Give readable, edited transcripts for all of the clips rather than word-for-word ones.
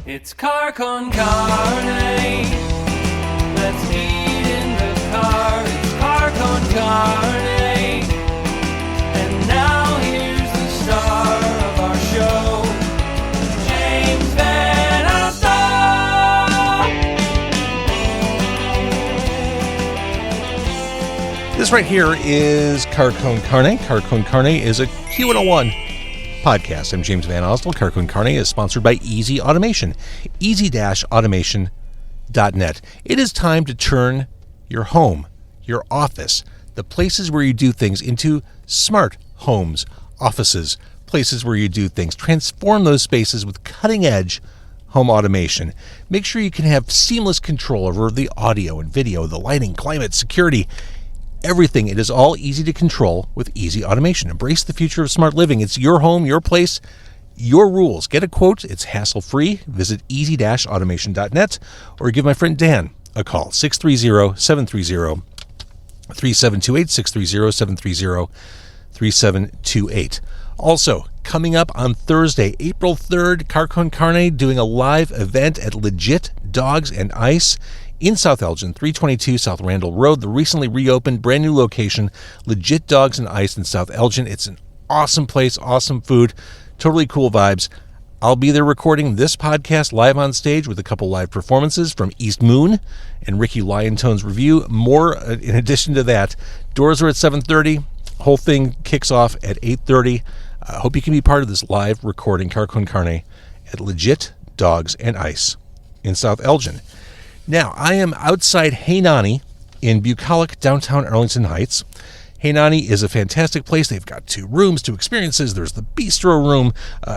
It's car con carne. Let's eat in the car. It's car con carne. And now here's the star of our show, James Van Alstyne. This right here is Car Con Carne. Car Con Carne is a Q101 podcast. I'm James Van Alstyne. Car Con Carne is sponsored by Easy Automation, easy-automation.net. It is time to turn your home, your office, the places where you do things into smart homes, offices, places where you do things. Transform those spaces with cutting-edge home automation. Make sure you can have seamless control over the audio and video, the lighting, climate, security, everything. It is all easy to control with Easy Automation. Embrace the future of smart living. It's your home, your place, your rules. Get a quote. It's hassle-free. Visit easy-automation.net or give my friend Dan a call, 630-730-3728, 630-730-3728. Also, coming up on Thursday, April 3rd, Car Con Carne doing a live event at Legit Dogs and Ice in South Elgin, 322 South Randall Road, the recently reopened brand new location, Legit Dogs and Ice in South Elgin. It's an awesome place, awesome food, totally cool vibes. I'll be there recording this podcast live on stage with a couple live performances from East Moon and Ricky Liontone's review. More in addition to that. Doors are at 7:30. Whole thing kicks off at 8:30. I hope you can be part of this live recording, Car Con Carne, at Legit Dogs and Ice in South Elgin. Now, I am outside Hey Nonny in bucolic downtown Arlington Heights. Hey Nonny is a fantastic place. They've got 2 rooms, 2 experiences. There's the bistro room.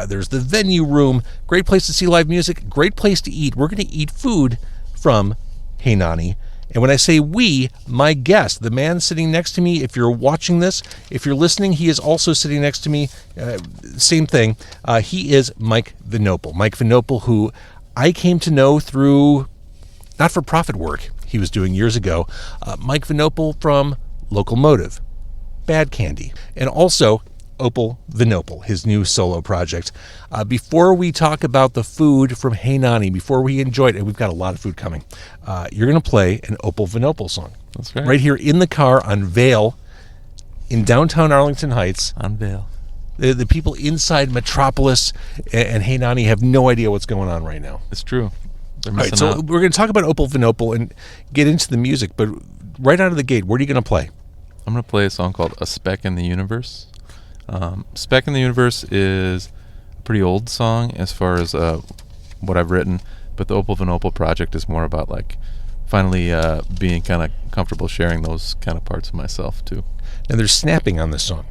There's the venue room. Great place to see live music. Great place to eat. We're going to eat food from Hey Nonny. And when I say we, my guest, the man sitting next to me, if you're watching this, if you're listening, he is also sitting next to me. Same thing. He is Mike Vinopal. Mike Vinopal, who I came to know through not-for-profit work he was doing years ago. Mike Vinopal from Locomotive, Badcandy, and also Opal Vinopal, his new solo project. Before we talk about the food from Hey Nonny, before we enjoy it, and we've got a lot of food coming, you're going to play an Opal Vinopal song. That's right. Right here in the car on Vail in downtown Arlington Heights. On Vail. The people inside Metropolis and Hey Nonny have no idea what's going on right now. It's true. All right, so we're going to talk about Opal Vinopal and get into the music, but right out of the gate, what are you going to play? I'm going to play a song called A Speck in the Universe. Speck in the Universe is a pretty old song as far as what I've written, but the Opal Vinopal project is more about like finally being kind of comfortable sharing those kind of parts of myself too. And there's snapping on this song.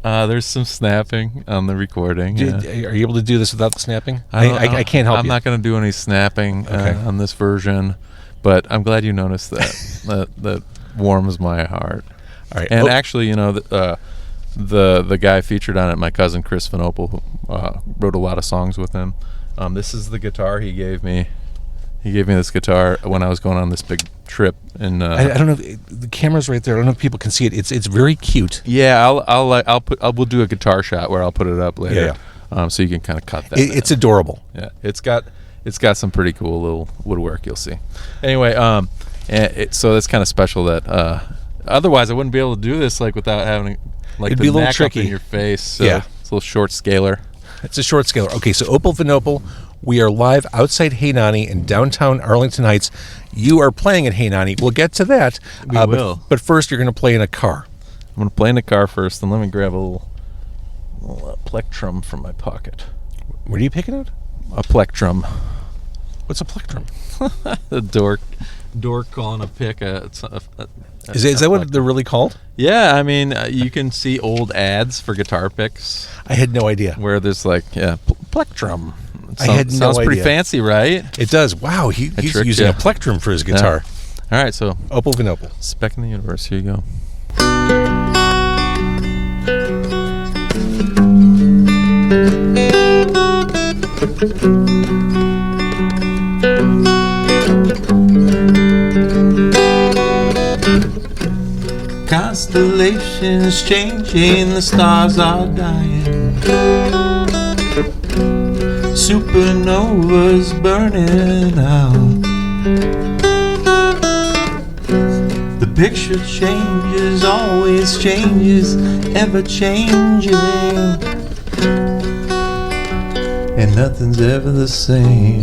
There's some snapping on the recording. Are you able to do this without the snapping? I can't help you. I'm not going to do any snapping on this version, but I'm glad you noticed that. that warms my heart. All right. And actually, you know, the guy featured on it, my cousin Chris Vinopal, who wrote a lot of songs with him. This is the guitar he gave me. He gave me this guitar when I was going on this big trip. And I don't know if the camera's right there. I don't know if people can see it. It's very cute. Yeah, we'll do a guitar shot where I'll put it up later. Yeah. So you can kind of cut that. It's adorable. Yeah, it's got some pretty cool little woodwork. You'll see. Anyway, so it's kind of special that otherwise I wouldn't be able to do this like without having like it'd the be a little neck tricky up in your face. So yeah, it's a little short scaler. It's a short scaler. Okay, so Opal Vinopal, we are live outside Hey Nonny in downtown Arlington Heights. You are playing at Hey Nonny. We'll get to that. We will. But first, you're going to play in a car. I'm going to play in a car first, and let me grab a little plectrum from my pocket. What are you picking out? A plectrum. What's a plectrum? The dork calling a pick. Is that what they're really called? Yeah, I mean, you can see old ads for guitar picks. I had no idea. Where there's like, plectrum. Sounds pretty fancy, right? It does. Wow, he's using a plectrum for his guitar. Yeah. All right, so Opal Vinopal. Speck in the Universe. Here you go. Constellations changing, the stars are dying. Supernovas burning out. The picture changes, always changes, ever changing, and nothing's ever the same.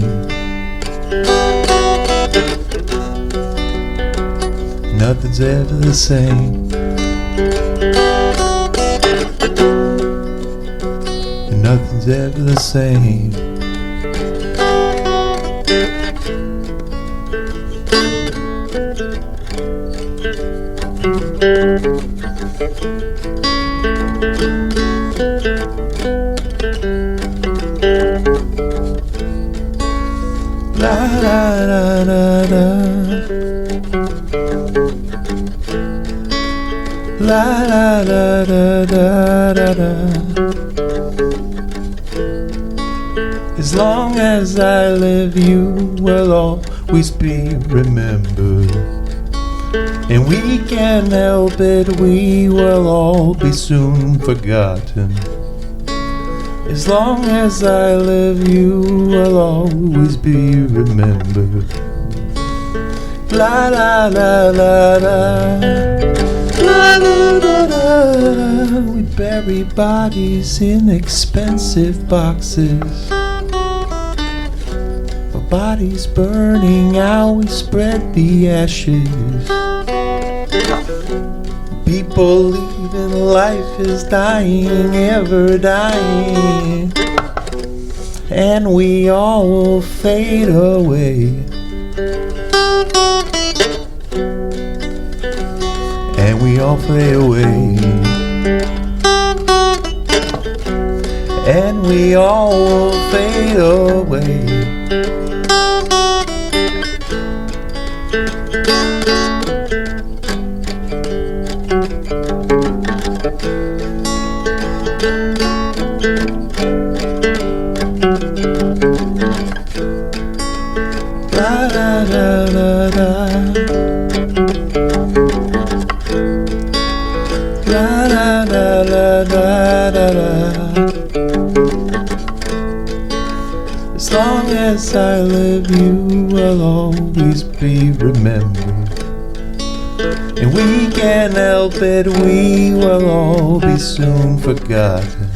Nothing's ever the same. And nothing's ever the same. La da da da da. La da da da da da da. As long as I live, you will always be remembered. And we can't help it, we will all be soon forgotten. As long as I live, you will always be remembered. La la la la la. La la la la. We bury bodies in expensive boxes. For bodies burning out, we spread the ashes. People leaving, life is dying, ever dying, and we all will fade away. And we all fade away. And we all will fade away. La la la la la. La la la la la la la. As long as I live, you will always be remembered. And we can't help it, we will all be soon forgotten.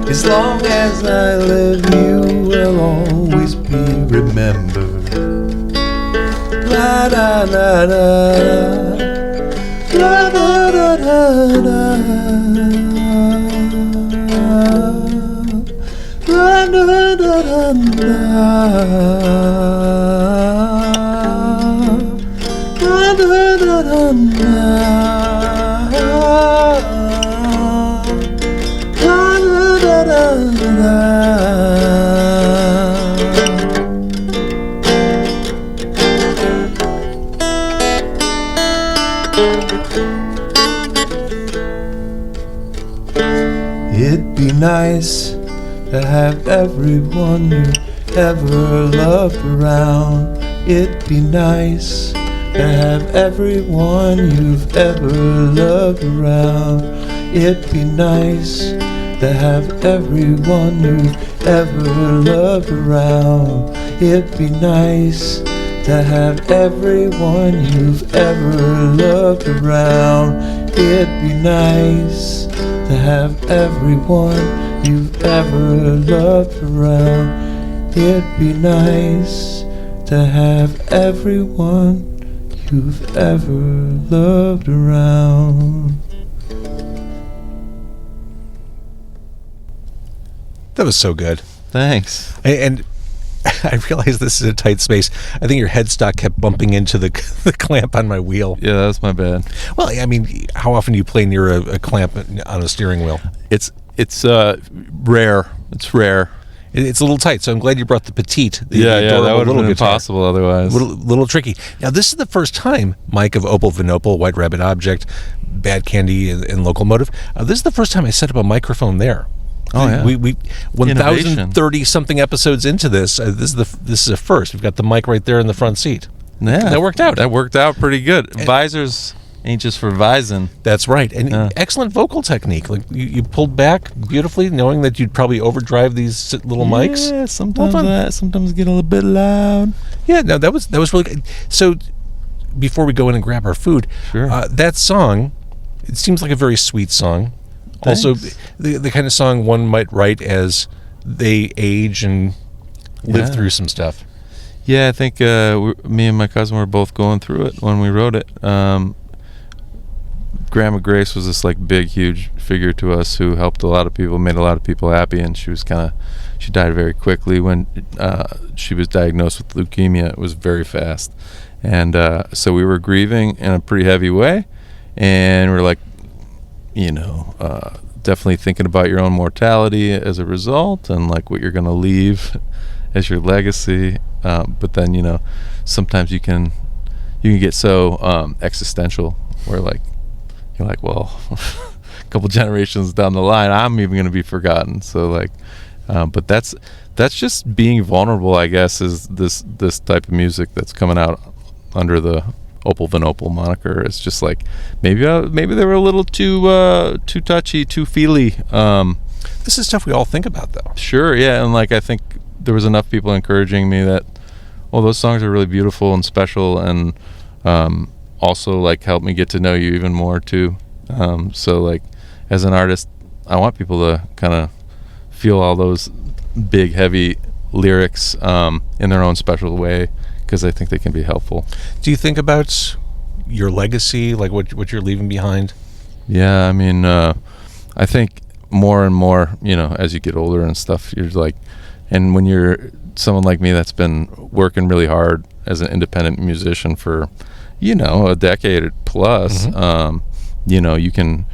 As long as I live, you will always be remembered. La da da da. La da da da da. La da da da da. La da da da da. It'd be nice to have everyone you ever loved around. It'd be nice to have everyone you've ever loved around. It'd be nice to have everyone you've ever loved around. It'd be nice to have everyone you've ever loved around. It'd be nice to have everyone you've ever loved around. It'd be nice to have everyone you've ever loved around. That was so good. Thanks. And I realize this is a tight space. I think your headstock kept bumping into the clamp on my wheel. Yeah, that's my bad. Well, I mean, how often do you play near a clamp on a steering wheel? It's rare. It's rare. It's a little tight, so I'm glad you brought the petite. Yeah, that would have been impossible otherwise. Little tricky. Now, this is the first time, Mike of Opal Vinopal, White Rabbit Object, Bad Candy, and Locomotive. This is the first time I set up a microphone there. Oh yeah, we 1,030 something episodes into this. This is a first. We've got the mic right there in the front seat. Yeah, that worked out. That worked out pretty good. Visors ain't just for vising. That's right. And Yeah. excellent vocal technique. Like you pulled back beautifully, knowing that you'd probably overdrive these little mics. Yeah, sometimes Well done. that sometimes get a little bit loud. Yeah, no, that was really good. So before we go in and grab our food, Sure. that song, it seems like a very sweet song. Also, Thanks. the kind of song one might write as they age and live Yeah. through some stuff. Yeah, I think me and my cousin were both going through it when we wrote it. Grandma Grace was this like big, huge figure to us who helped a lot of people, made a lot of people happy, and she died very quickly when she was diagnosed with leukemia. It was very fast, and so we were grieving in a pretty heavy way, and we're like, definitely thinking about your own mortality as a result, and like what you're going to leave as your legacy. But then sometimes you can get so existential where like you're like, well, a couple generations down the line I'm even going to be forgotten. So like but that's just being vulnerable, I guess, is this type of music that's coming out under the Opal Vinopal moniker. It's just like maybe they were a little too touchy, too feely. This is stuff we all think about, though. Sure, yeah, and like I think there was enough people encouraging me that, well, those songs are really beautiful and special, and also like helped me get to know you even more too. So like as an artist, I want people to kind of feel all those big, heavy lyrics in their own special way, because I think they can be helpful. Do you think about your legacy, like what you're leaving behind? Yeah, I mean, I think more and more, as you get older and stuff, you're like, and when you're someone like me that's been working really hard as an independent musician for, a decade plus, you can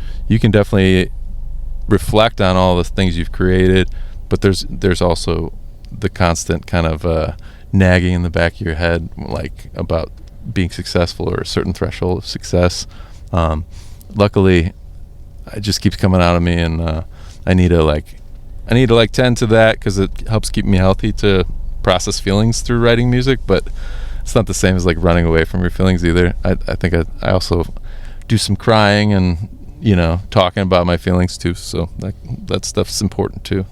definitely reflect on all the things you've created, but there's also the constant kind of nagging in the back of your head, like about being successful or a certain threshold of success. Luckily, it just keeps coming out of me, and I need to tend to that, because it helps keep me healthy to process feelings through writing music. But it's not the same as like running away from your feelings either. I think I also do some crying and talking about my feelings too. So that stuff's important too.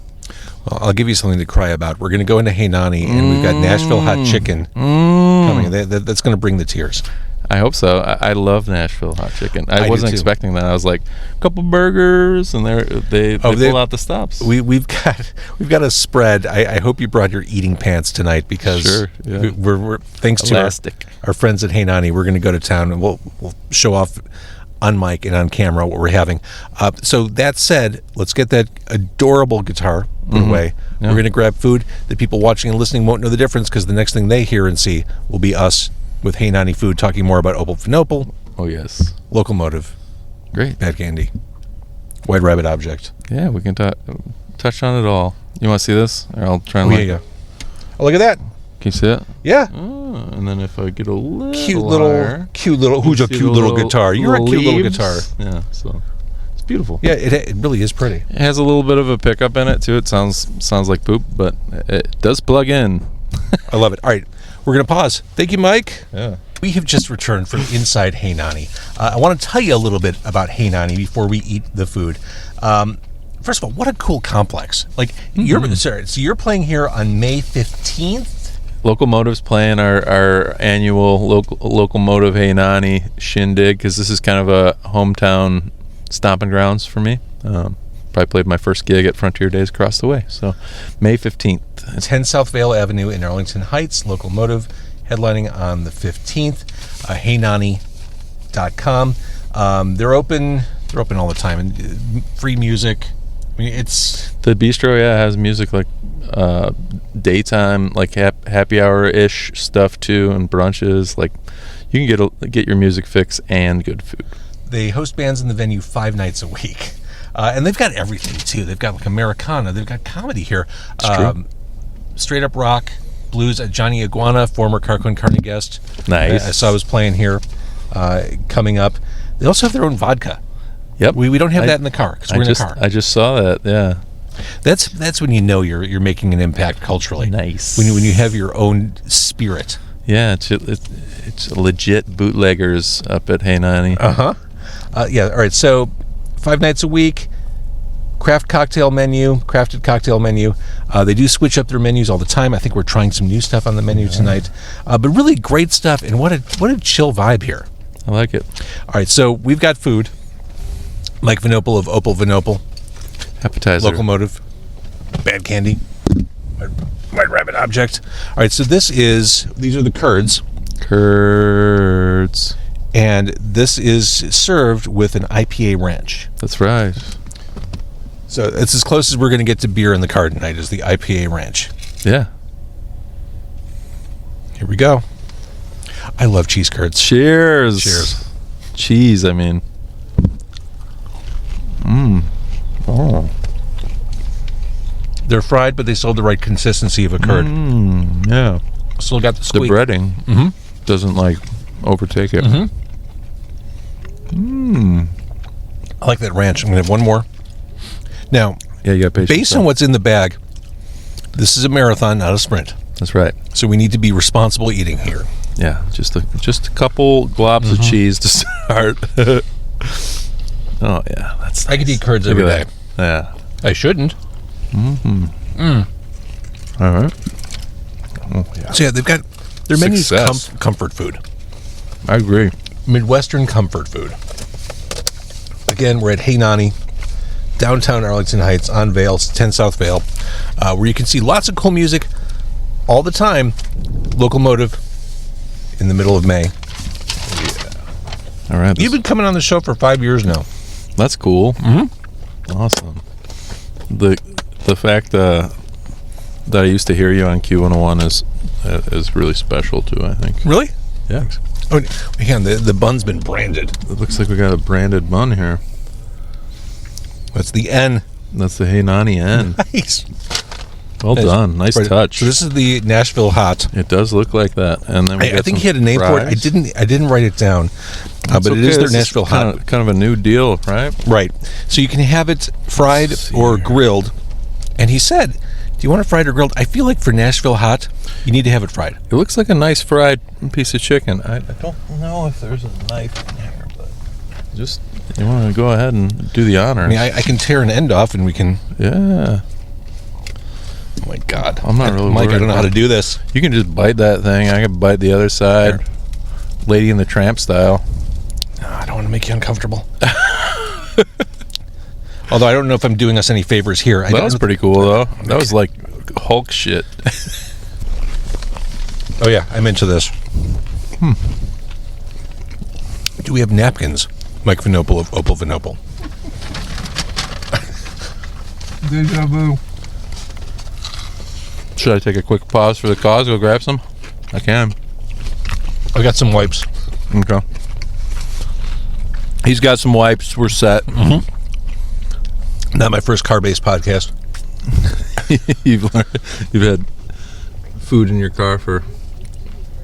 Well, I'll give you something to cry about. We're going to go into Hey Nonny, and we've got Nashville hot chicken coming. That's going to bring the tears. I hope so. I love Nashville hot chicken. I I do wasn't too. expecting that. I was like, a couple burgers, and they pull out the stops. We've got a spread. I hope you brought your eating pants tonight, because Sure, yeah. we're thanks Elastic. to our friends at Hey Nonny, we're going to go to town, and we'll show off on mic and on camera what we're having. So that said, let's get that adorable guitar put away. Yeah. We're going to grab food. The people watching and listening won't know the difference, because the next thing they hear and see will be us with Hey Nonny Food talking more about Opal Vinopal, Oh yes, Locomotive, great. Bad Candy, White Rabbit Object. Yeah, we can touch on it all. You want to see this? Or I'll try and Yeah, yeah. Oh, look at that. Can you see it? Yeah. Oh, and then if I get a little Cute higher, little. Who's a see cute the little guitar? You're a cute little leaves. guitar. Yeah, so it's beautiful. Yeah, it really is pretty. It has a little bit of a pickup in it too. It sounds like poop, but it does plug in. I love it. All right, we're gonna pause. Thank you, Mike. Yeah. We have just returned from inside Hey Nonny. I want to tell you a little bit about Hey Nonny before we eat the food. First of all, what a cool complex! Like you're playing here on May 15th. Locomotive's playing our annual Locomotive Hey Nonny shindig, because this is kind of a hometown stomping grounds for me. Probably played my first gig at Frontier Days across the way. So May 15th. 10 South Vail Avenue in Arlington Heights. Locomotive headlining on the 15th. HeyNonny.com. They're open all the time, and free music. I mean, it's The bistro, has music like daytime, like happy hour-ish stuff too, and brunches. Like you can get your music fix and good food. they host bands in the venue 5 nights a week. And they've got everything too. They've got like Americana, they've got comedy here. Straight up rock, blues. Johnny Iguana, former Carcon Carney guest. Nice. I saw was playing here coming up. They also have their own vodka. Yep. We don't have that in the car because we're in a car. I just saw that. Yeah. That's when you know you're making an impact culturally. Nice. When you have your own spirit. Yeah, It's legit bootleggers up at Hey Nonny. Yeah, all right. So 5 nights a week, crafted cocktail menu. They do switch up their menus all the time. I think we're trying some new stuff on the menu tonight. But really great stuff, and what a chill vibe here. I like it. All right, so we've got food. Mike Vinopal of Opal Vinopal. Appetizer. Locomotive. Bad Candy. White Rabbit Object. All right, so these are the curds. Curds. And this is served with an IPA ranch. That's right. So it's as close as we're going to get to beer in the car tonight is the IPA ranch. Yeah. Here we go. I love cheese curds. Cheers. Cheers. Cheese, I mean. Oh. They're fried, but they still have the right consistency of a curd. Yeah. Still got the The squeak. breading doesn't like overtake it. I like that ranch. I'm going to have one more. Now, Yeah, you got patience. based on what's in the bag, this is a marathon, not a sprint. That's right. So we need to be responsible eating here. Yeah, just a couple globs of cheese to start. Oh yeah, that's. I could nice. eat curds Look every at day. that. Yeah. I shouldn't. All right. Oh yeah. So yeah, their menu's Success. comfort food. I agree. Midwestern comfort food. Again, we're at Hey Nonny, downtown Arlington Heights on Vail, 10 South Vail, where you can see lots of cool music all the time. Locomotive in the middle of May. All right. You've been coming on the show for 5 years now. That's cool. Awesome. The fact that I used to hear you on Q101 is really special too. I think. Really? Yeah. Oh, again, the bun's been branded. It looks like we got a branded bun here. That's the N. That's the Hey Nonny N. Nice. Well done. Nice Right. touch. So this is the Nashville Hot. It does look like that. And then we I got think some he had a name for it. fries. I didn't write it down. But it is their Nashville Hot. Kind of a new deal, right? Right. So you can have it fried or grilled. And he said, do you want it fried or grilled? I feel like for Nashville Hot, you need to have it fried. It looks like a nice fried piece of chicken. I don't know if there's a knife in here, but just you want to go ahead and do the honors. I mean, I can tear an end off and we can... Yeah. Oh, my God. I'm not really Mike, I worried don't know how about to do this. You can just bite that thing. I can bite the other side. There. Lady in the Tramp style. No, I don't want to make you uncomfortable. Although I don't know if I'm doing us any favors here. That was pretty cool, though. That was like Hulk shit. Oh, yeah. I'm into this. Do we have napkins? Mike Vinopal of Opal Vinopal. Deja vu. Should I take a quick pause for the cause? Go grab some? I can. I got some wipes. Okay. He's got some wipes. We're set. Not my first car-based podcast. You've had food in your car for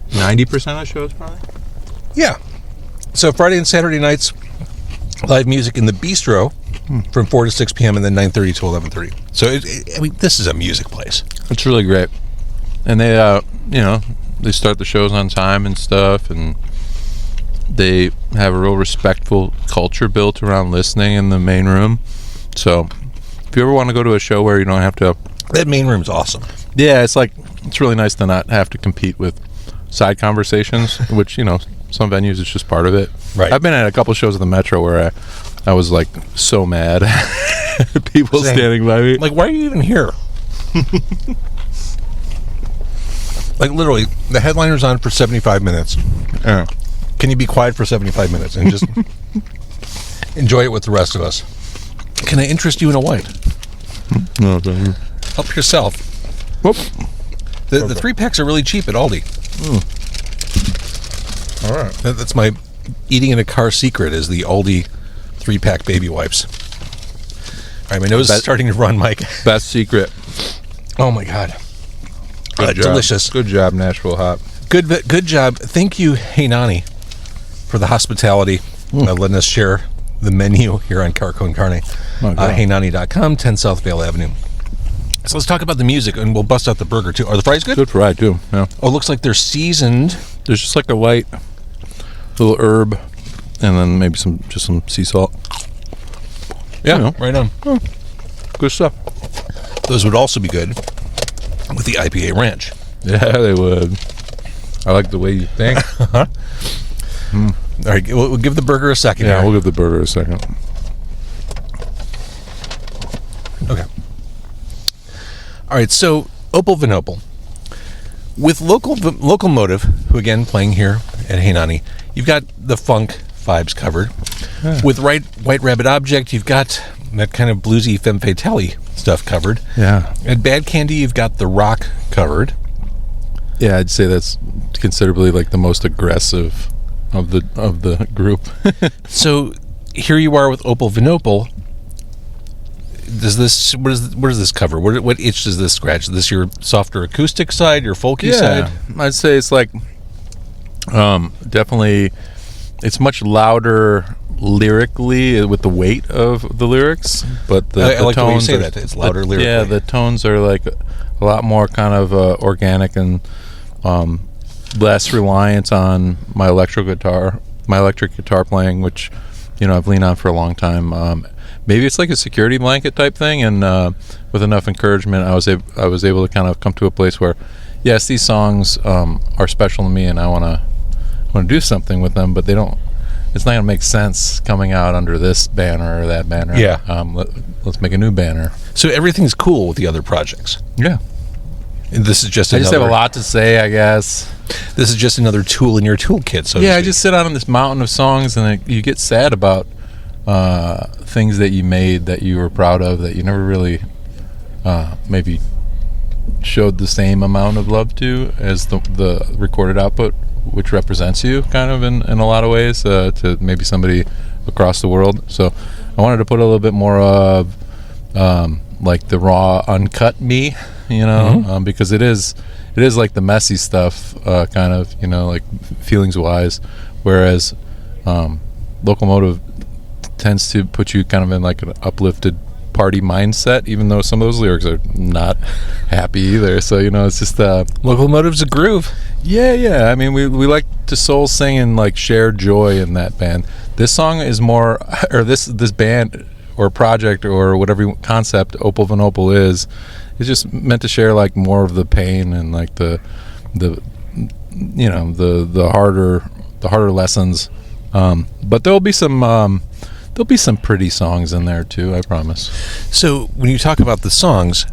90% of the shows, probably? Yeah. So Friday and Saturday nights, live music in the bistro from 4 to 6 p.m. and then 9:30 to 11:30. So, I mean, this is a music place. It's really great. And they, they start the shows on time and stuff, and they have a real respectful culture built around listening in the main room. So, if you ever want to go to a show where you don't have to... That main room's awesome. Yeah, it's really nice to not have to compete with side conversations, which, some venues it's just part of it. Right. I've been at a couple shows at the Metro where I was like so mad at people Same. standing by me. Like, why are you even here? Like, literally, the headliner's on for 75 minutes. Yeah. Can you be quiet for 75 minutes and just enjoy it with the rest of us? Can I interest you in a white? No, thank you. Help yourself. Whoop. The 3-packs are really cheap at Aldi. All right. That's my eating in a car secret, is the Aldi 3-pack baby wipes. All right, my nose is starting to run, Mike. Best secret. Oh, my God. Good job. Delicious. Good job, Nashville Hot. Good job. Thank you, Hey Nonny, for the hospitality, letting us share the menu here on Carcon Carne. HeyNonny.com, 10 South Vail Avenue. So let's talk about the music, and we'll bust out the burger, too. Are the fries good? Good fry, too. Yeah. Oh, it looks like they're seasoned There's just like a light little herb, and then maybe some sea salt. Yeah, You know. right on. Good stuff. Those would also be good with the IPA ranch. Yeah, they would. I like the way you think. All right, we'll give the burger a second. Yeah, here. we'll give the burger a second. Okay. All right, so Opal Vinopal. With Locomotive, who again playing here at Hey Nonny, you've got the funk vibes covered. Yeah. With wht.rbbt.obj, you've got that kind of bluesy femme fatale stuff covered. Yeah. At badcandy, you've got the rock covered. Yeah, I'd say that's considerably like the most aggressive of the group. So here you are with Opal Vinopal. What does this cover? What itch does this scratch? Is this your softer acoustic side, your folky side? I'd say it's like definitely it's much louder lyrically with the weight of the lyrics, but I the like the way you tones say are, that. It's louder lyrically. Yeah, the tones are like a lot more kind of organic and less reliant on my electric guitar playing, which I've leaned on for a long time. Maybe it's like a security blanket type thing, and with enough encouragement, I was able to kind of come to a place where, yes, these songs are special to me, and I want to do something with them, but they don't. It's not going to make sense coming out under this banner or that banner. Yeah. Let's make a new banner. So everything's cool with the other projects. Yeah. And this is just I just have a lot to say, I guess. This is just another tool in your toolkit. So I just sit on this mountain of songs, and you get sad about things that you made that you were proud of that you never really maybe showed the same amount of love to as the recorded output, which represents you kind of in a lot of ways to maybe somebody across the world. So I wanted to put a little bit more of like the raw uncut me, because it is like the messy stuff kind of, like feelings wise, whereas Locomotive tends to put you kind of in like an uplifted party mindset, even though some of those lyrics are not happy either. So it's just Locomotive's a groove. Yeah. I mean, we like to soul sing and like share joy in that band. This song is more, or this band or project or whatever concept Opal Vinopal is just meant to share like more of the pain and like the harder lessons. But there'll be some pretty songs in there too, I promise. So when you talk about the songs,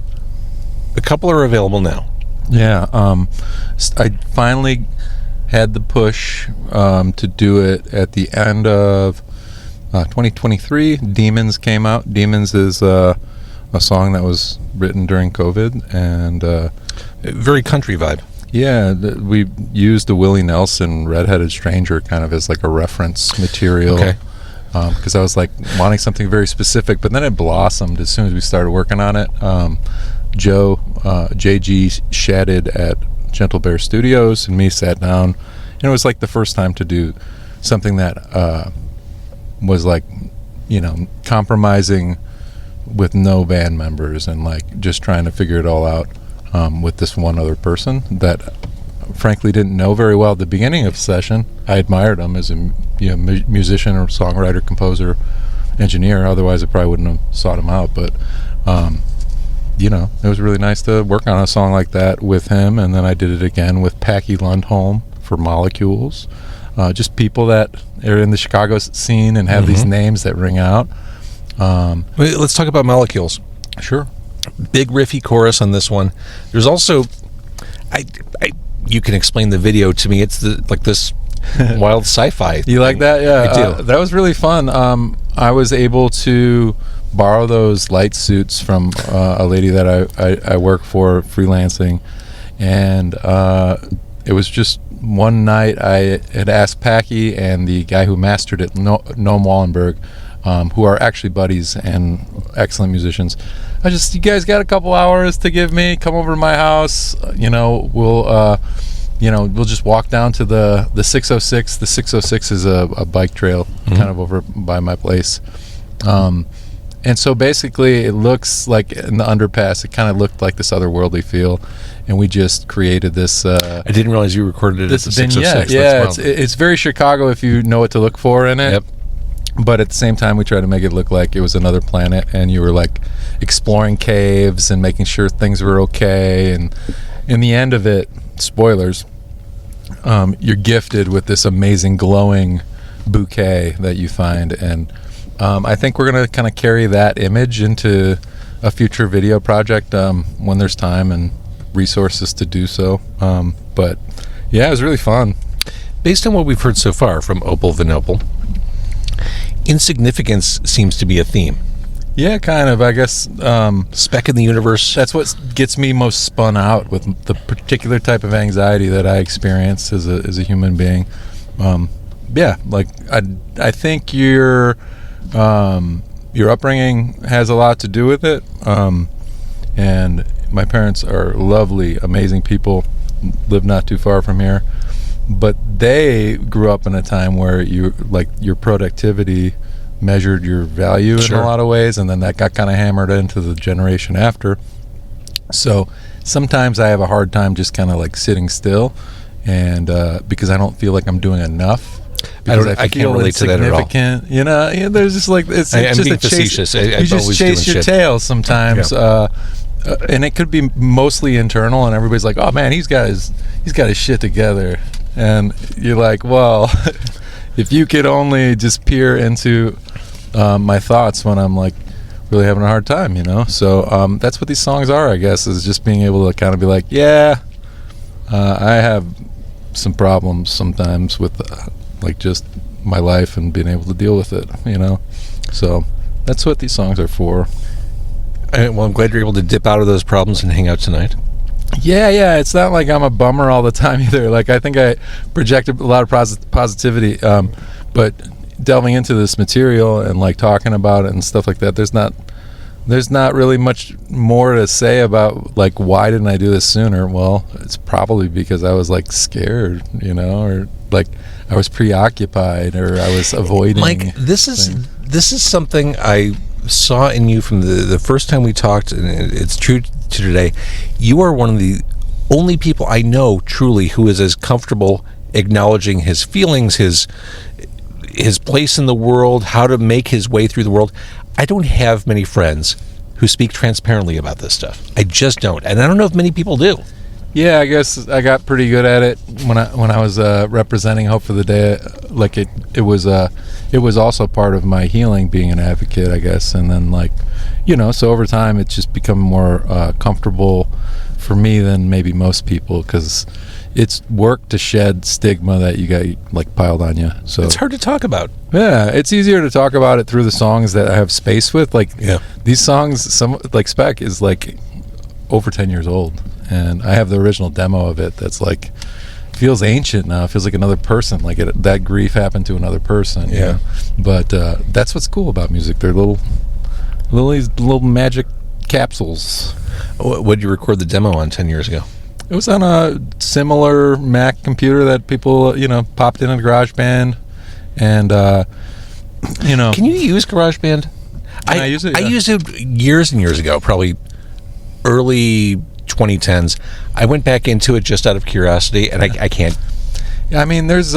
a couple are available now. Yeah, I finally had the push to do it at the end of 2023. Demons came out. Demons is a song that was written during COVID, and very country vibe. Yeah, we used the Willie Nelson Redheaded Stranger kind of as like a reference material. Okay. Because I was like wanting something very specific, but then it blossomed as soon as we started working on it. JG chatted at Gentle Bear Studios, and me sat down, and it was like the first time to do something that was like, compromising with no band members and like just trying to figure it all out with this one other person that frankly didn't know very well at the beginning of the session. I admired him as a musician or songwriter, composer, engineer. Otherwise I probably wouldn't have sought him out, but it was really nice to work on a song like that with him. And then I did it again with Packy Lundholm for Molecules. Just people that are in the Chicago scene and have these names that ring out. Let's talk about Molecules. Sure. Big riffy chorus on this one. There's also, you can explain the video to me. It's this wild sci-fi. You like that? Yeah, I do. That was really fun. I was able to borrow those light suits from a lady that I work for freelancing, and it was just one night I had asked Packy and the guy who mastered it, Noam Wallenberg, who are actually buddies and excellent musicians. You guys got a couple hours to give me? Come over to my house. We'll just walk down to the 606. The 606 is a bike trail kind of over by my place. And so basically it looks like in the underpass, it kind of looked like this otherworldly feel. And we just created this. I didn't realize you recorded it This at the 606. Yeah, That's wild. it's very Chicago if you know what to look for in it. Yep. But at the same time, we tried to make it look like it was another planet, and you were like exploring caves and making sure things were okay. And in the end of it, spoilers, you're gifted with this amazing glowing bouquet that you find. And I think we're going to kind of carry that image into a future video project when there's time and resources to do so. But yeah, it was really fun. Based on what we've heard so far from Opal Vinopal, insignificance seems to be a theme. Yeah, kind of. I guess Speck in the universe. that's what gets me most spun out with the particular type of anxiety that I experience as a human being. Yeah, like I think your upbringing has a lot to do with it. And my parents are lovely, amazing people, live not too far from here. But they grew up in a time where your productivity measured your value in a lot of ways, and then that got kind of hammered into the generation after. So sometimes I have a hard time just kind of like sitting still, and because I don't feel like I'm doing enough. Because I can't relate to that at all. You know, there's just like it's I'm just being a chase. facetious. You just chase your tail sometimes. And it could be mostly internal, and everybody's like, "Oh man, he's got his shit together," and you're like, "Well, if you could only just peer into my thoughts when I'm like really having a hard time, you know." So that's what these songs are, I guess, is just being able to kind of be like, "Yeah, I have some problems sometimes with like just my life and being able to deal with it, you know." So that's what these songs are for. Well, I'm glad you're able to dip out of those problems and hang out tonight. Yeah. It's not like I'm a bummer all the time either. Like I think I projected a lot of positivity, but delving into this material and like talking about it and stuff like that, there's not really much more to say about like why didn't I do this sooner. Well, it's probably because I was like scared, you know, or like I was preoccupied or I was avoiding. Mike, this is something I saw in you from the first time we talked, and it's true to today. You are one of the only people I know truly who is as comfortable acknowledging his feelings, his place in the world, how to make his way through the world. I don't have many friends who speak transparently about this stuff. I just don't, and I don't know if many people do. Yeah, I guess I got pretty good at it when I was representing Hope for the Day. Like it was also part of my healing, being an advocate, I guess. And then like, you know, so over time it's just become more comfortable for me than maybe most people, because it's work to shed stigma that you got like piled on you. So It's hard to talk about. yeah, it's easier to talk about it through the songs that I have space with. Like these songs, some like Speck is like over 10 years old, and I have the original demo of it that's like feels ancient now. It feels like another person, like that grief happened to another person. You know? But that's what's cool about music. They're little magic capsules. What did you record the demo on 10 years ago? It was on a similar Mac computer that people, you know, popped in a GarageBand, and you know. Can you use GarageBand? I use it? I Yeah. used it years and years ago, probably early 2010s. I went back into it just out of curiosity, and I can't. Yeah, I mean, there's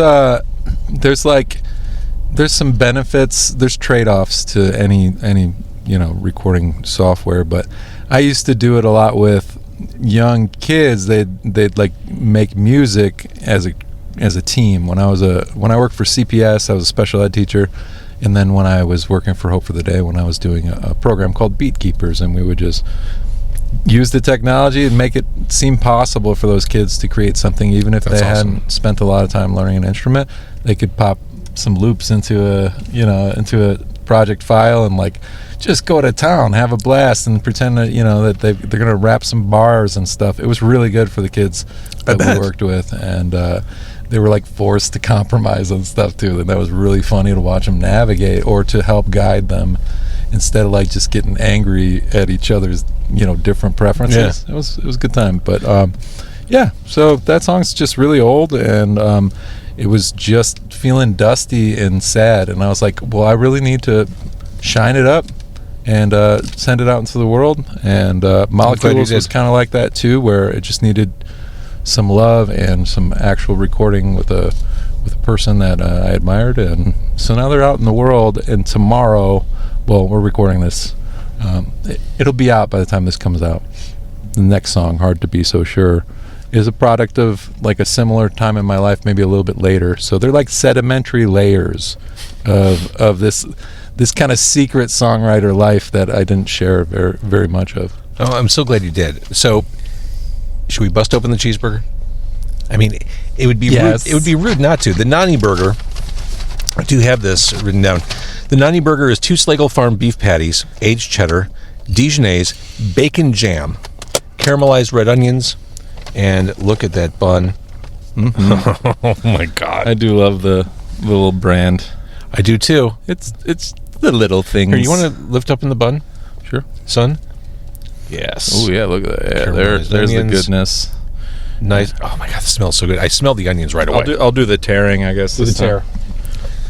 some benefits, there's trade-offs to any you know, recording software, but I used to do it a lot with young kids. They'd like make music as a team. When I worked for CPS, I was a special ed teacher, and then when I was working for Hope for the Day, when I was doing a program called Beat Keepers, and we would just use the technology and make it seem possible for those kids to create something, even if they hadn't spent a lot of time learning an instrument. They could pop some loops into a project file and like just go to town, have a blast, and pretend that, you know, that they're gonna rap some bars and stuff. It was really good for the kids that we worked with, and they were like forced to compromise on stuff too, and that was really funny to watch them navigate or to help guide them instead of like just getting angry at each other's, you know, different preferences. It was a good time. But yeah, so that song's just really old, and it was just feeling dusty and sad, and I was like, well, I really need to shine it up and send it out into the world. And Molecules was kind of like that too, where it just needed some love and some actual recording with a person that I admired. And so now they're out in the world, and tomorrow, well, we're recording this. It'll be out by the time this comes out. The next song, Hard to Be So Sure, is a product of like a similar time in my life, maybe a little bit later. So they're like sedimentary layers of this kind of secret songwriter life that I didn't share very, very much of. Oh, I'm so glad you did. So, should we bust open the cheeseburger? I mean, it would be rude. It would be rude not to. The Nonny Burger. I do have this written down. The Nonny Burger is 2 Slagel Farm beef patties, aged cheddar, dijonnaise, bacon jam, caramelized red onions, and look at that bun. Mm-hmm. Oh my God! I do love the little brand. I do too. It's the little things. Here, you want to lift up in the bun? Sure, son. Yes. Oh yeah, look at that. Yeah, there's the goodness. Nice. Oh my God, this smells so good. I smell the onions right away. I'll do the tearing, I guess. Do the tear.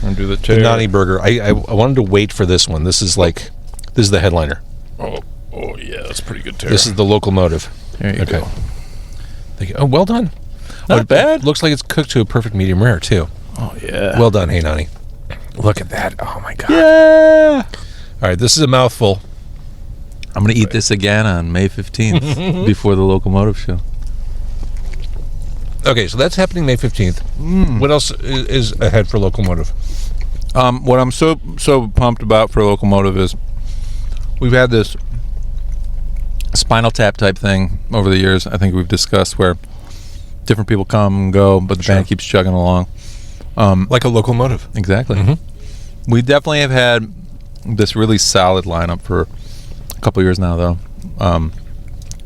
I'll do the tear. The Nonny Burger. I wanted to wait for this one. This is the headliner. Oh yeah, that's pretty good tear. This is the locomotive. There you go. Thank you. Oh, well done. Not bad. Looks like it's cooked to a perfect medium rare too. Oh yeah. Well done, Hey Nonny. Look at that. Oh my God. Yeah. All right, this is a mouthful. I'm going to eat this again on May 15th before the locomotive show. Okay, so that's happening May 15th. What else is ahead for Locomotive? What I'm so pumped about for Locomotive is we've had this Spinal Tap type thing over the years. I think we've discussed where different people come and go, but the band keeps chugging along. Like a locomotive. Exactly. Mm-hmm. We definitely have had this really solid lineup for a couple years now, though.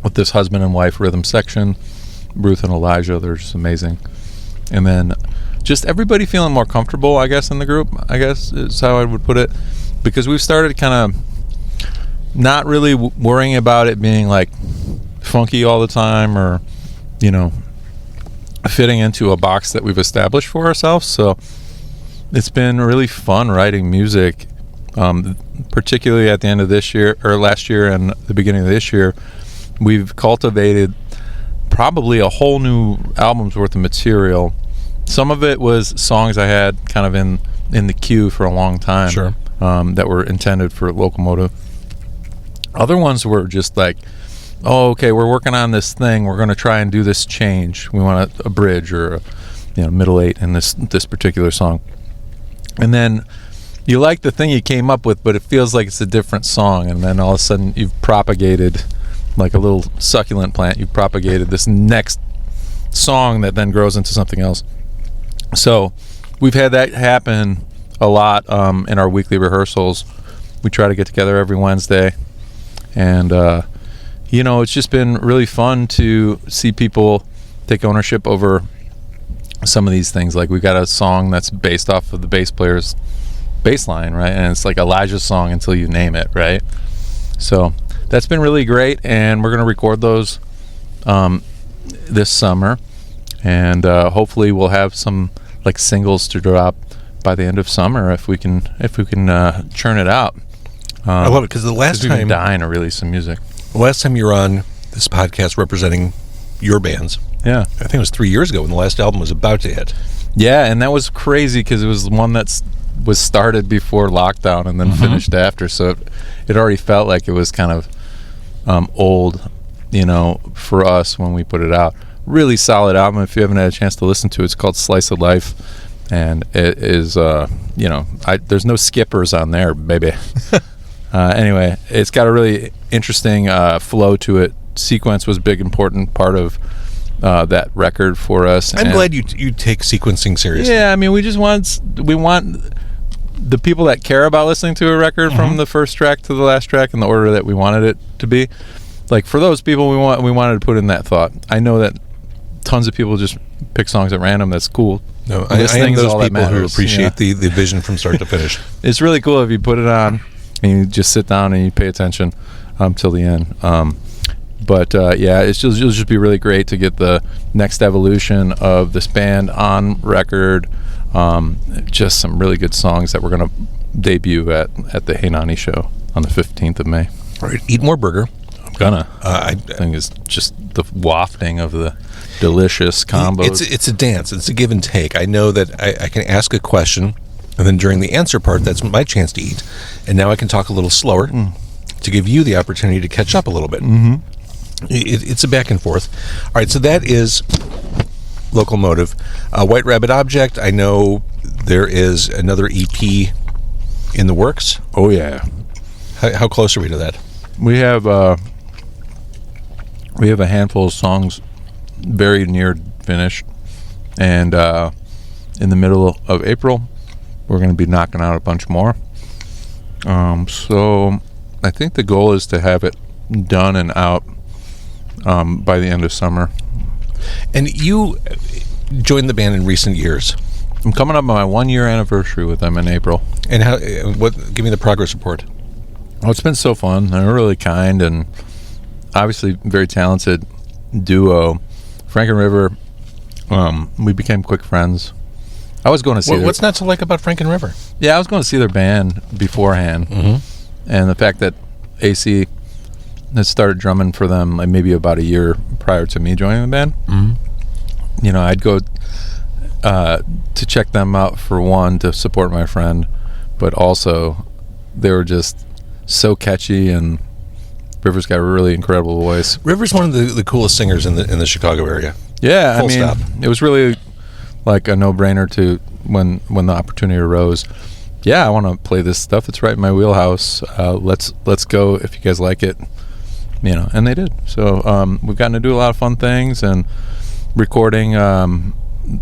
With this husband and wife rhythm section, Ruth and Elijah, they're just amazing. And then just everybody feeling more comfortable, I guess, in the group, I guess is how I would put it. Because we've started kind of not really worrying about it being like funky all the time or, you know, fitting into a box that we've established for ourselves. So it's been really fun writing music, particularly at the end of this year or last year and the beginning of this year. We've cultivated probably a whole new album's worth of material. Some of it was songs I had kind of in the queue for a long time, that were intended for Locomotive. Other ones were just like, oh, okay, we're working on this thing. We're going to try and do this change. We want a bridge or a middle eight in this particular song. And then you like the thing you came up with, but it feels like it's a different song. And then all of a sudden you've propagated, like a little succulent plant, you've propagated this next song that then grows into something else. So we've had that happen a lot in our weekly rehearsals. We try to get together every Wednesday. And, it's just been really fun to see people take ownership over some of these things. Like we got a song that's based off of the bass player's bass line, right? And it's like Elijah's song until you name it, right? So that's been really great, and we're going to record those this summer. And hopefully we'll have some like singles to drop by the end of summer if we can churn it out. I love it because the last time we've been dying to release some music. The last time you were on this podcast representing your bands, I think it was 3 years ago when the last album was about to hit. Yeah, and that was crazy because it was one that was started before lockdown and then finished after, so it already felt like it was kind of old, for us when we put it out. Really solid album. If you haven't had a chance to listen to it, it's called Slice of Life, and it is, there's no skippers on there, baby. Anyway, it's got a really interesting flow to it. Sequence was a big important part of that record for us. I'm glad you take sequencing seriously. Yeah, I mean, we want the people that care about listening to a record from the first track to the last track in the order that we wanted it to be. Like for those people, we wanted to put in that thought. I know that tons of people just pick songs at random. That's cool. No, I am those people who appreciate the vision from start to finish. It's really cool if you put it on and you just sit down and you pay attention till the end. But it'll just be really great to get the next evolution of this band on record. Just some really good songs that we're going to debut at the Hey Nonny show on the 15th of May. All right, eat more burger. I'm gonna. I think it's just the wafting of the delicious combos. It's a dance. It's a give and take. I know that I can ask a question, and then during the answer part, that's my chance to eat. And now I can talk a little slower to give you the opportunity to catch up a little bit. Mm-hmm. It's a back and forth. All right, so that is Local Motive. White Rabbit Object, I know there is another EP in the works. Oh, yeah. How close are we to that? We have a handful of songs very near finished, and in the middle of April we're going to be knocking out a bunch more. So I think the goal is to have it done and out by the end of summer. And you joined the band in recent years. I'm coming up on my 1-year anniversary with them in April. And give me the progress report. Oh, it's been so fun. They're really kind and obviously very talented duo. Frank and River, we became quick friends. I was going to see what's not to like about Frank and River? Yeah, I was going to see their band beforehand. Mm-hmm. And the fact that AC had started drumming for them like maybe about a year prior to me joining the band. Mm-hmm. You know, I'd go to check them out for one, to support my friend, but also they were just so catchy, and River's got a really incredible voice. River's one of the coolest singers in the Chicago area. Yeah, Full stop. It was really like a no-brainer to when the opportunity arose. Yeah, I want to play this stuff. It's right in my wheelhouse. Let's go if you guys like it. You know, and they did. So we've gotten to do a lot of fun things, and recording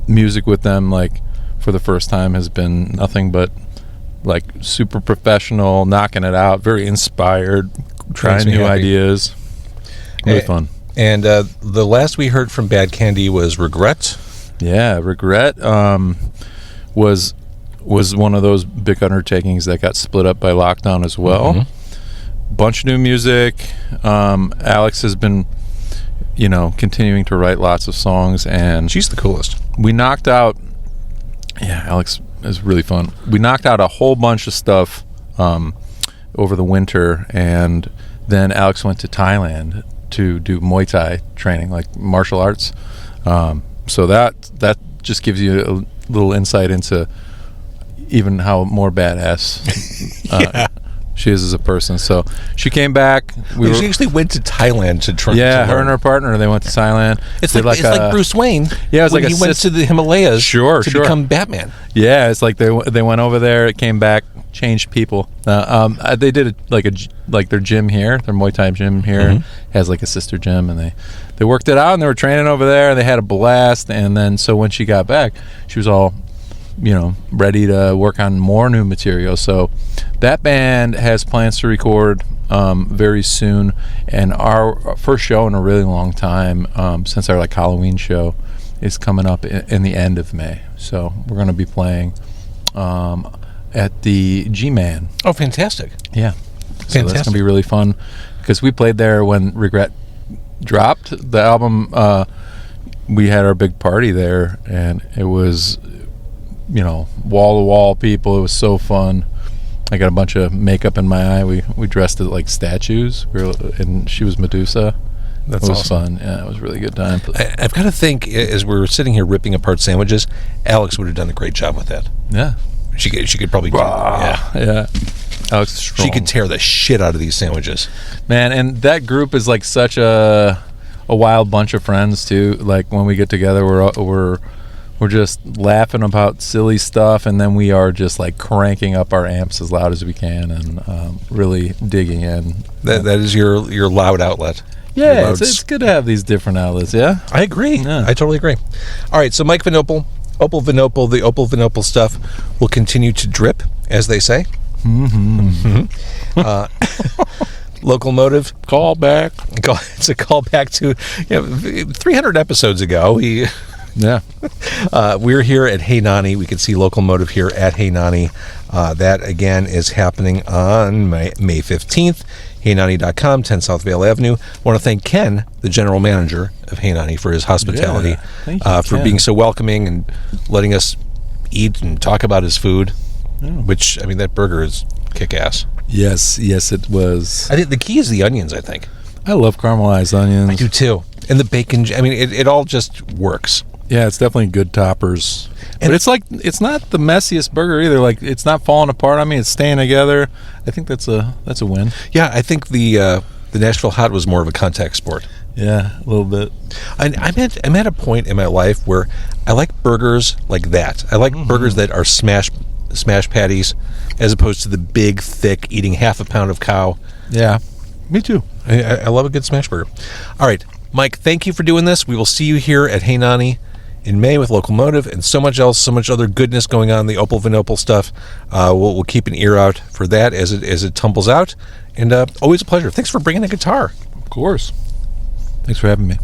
music with them like for the first time has been nothing but like super professional, knocking it out, very inspired, trying new ideas. Really fun. And the last we heard from Bad Candy was Regret. Yeah, Regret was one of those big undertakings that got split up by lockdown as well. Mm-hmm. Bunch of new music. Alex has been, continuing to write lots of songs, and she's the coolest. We knocked out. Yeah, Alex is really fun. We knocked out a whole bunch of stuff over the winter, and then Alex went to Thailand to do Muay Thai training, like martial arts. So that just gives you a little insight into even how more badass she is as a person. So she came back. She actually went to Thailand to train. Yeah, her and her partner, they went to Thailand. It's like Bruce Wayne. Yeah, it was when like he went to the Himalayas to become Batman. Yeah, it's like they went over there, it came back, changed people. They did it like their gym here, their Muay Thai gym here has like a sister gym, and they worked it out, and they were training over there, and they had a blast. And then so when she got back, she was all ready to work on more new material. So that band has plans to record very soon, and our first show in a really long time, since our Halloween show, is coming up in the end of May. So we're going to be playing at the G-Man. Oh, fantastic. Yeah. So that's going to be really fun, because we played there when Regret dropped the album. We had our big party there, and it was wall-to-wall people. It was so fun. I got a bunch of makeup in my eye. We dressed it like statues. And she was Medusa. That's it was awesome. fun. Yeah, it was a really good time. I've got to think, as we're sitting here ripping apart sandwiches, Alex would have done a great job with that. Yeah. She could probably do it. Yeah. Alex is strong. She could tear the shit out of these sandwiches. Man, and that group is like such a wild bunch of friends too. Like when we get together, we're just laughing about silly stuff, and then we are just like cranking up our amps as loud as we can, and really digging in. That is your loud outlet. Yeah, it's good to have these different outlets. Yeah, I agree. Yeah. I totally agree. All right, so Mike Vinopal, Opal Vinopal, the Opal Vinopal stuff will continue to drip, as they say. Mm-hmm. Local Motive. Callback. It's a callback to 300 episodes ago. Yeah. We're here at Hey Nonny. We can see Local Motive here at Hey Nonny. That, again, is happening on May 15th. HeyNonny.com, 10 South Vail Avenue. I want to thank Ken, the general manager of Hey Nonny, for his hospitality, for being so welcoming and letting us eat and talk about his food, which, that burger is kick-ass. Yes, it was. I think the key is the onions, I think. I love caramelized onions. I do too. And the bacon, I mean, it all just works. Yeah, it's definitely good toppers. And But it's like, it's not the messiest burger either. Like, it's not falling apart on me. It's staying together. I think that's a win. Yeah, I think the Nashville Hot was more of a contact sport. Yeah, a little bit. I'm at a point in my life where I like burgers like that. I like burgers that are smash patties, as opposed to the big, thick, eating half a pound of cow. Yeah, me too. I love a good smash burger. All right, Mike, thank you for doing this. We will see you here at Hey Nonny in May with Local Motive and so much else, so much other goodness going on, the Opal Vinopal stuff. We'll keep an ear out for that as it tumbles out. And always a pleasure. Thanks for bringing a guitar. Of course. Thanks for having me.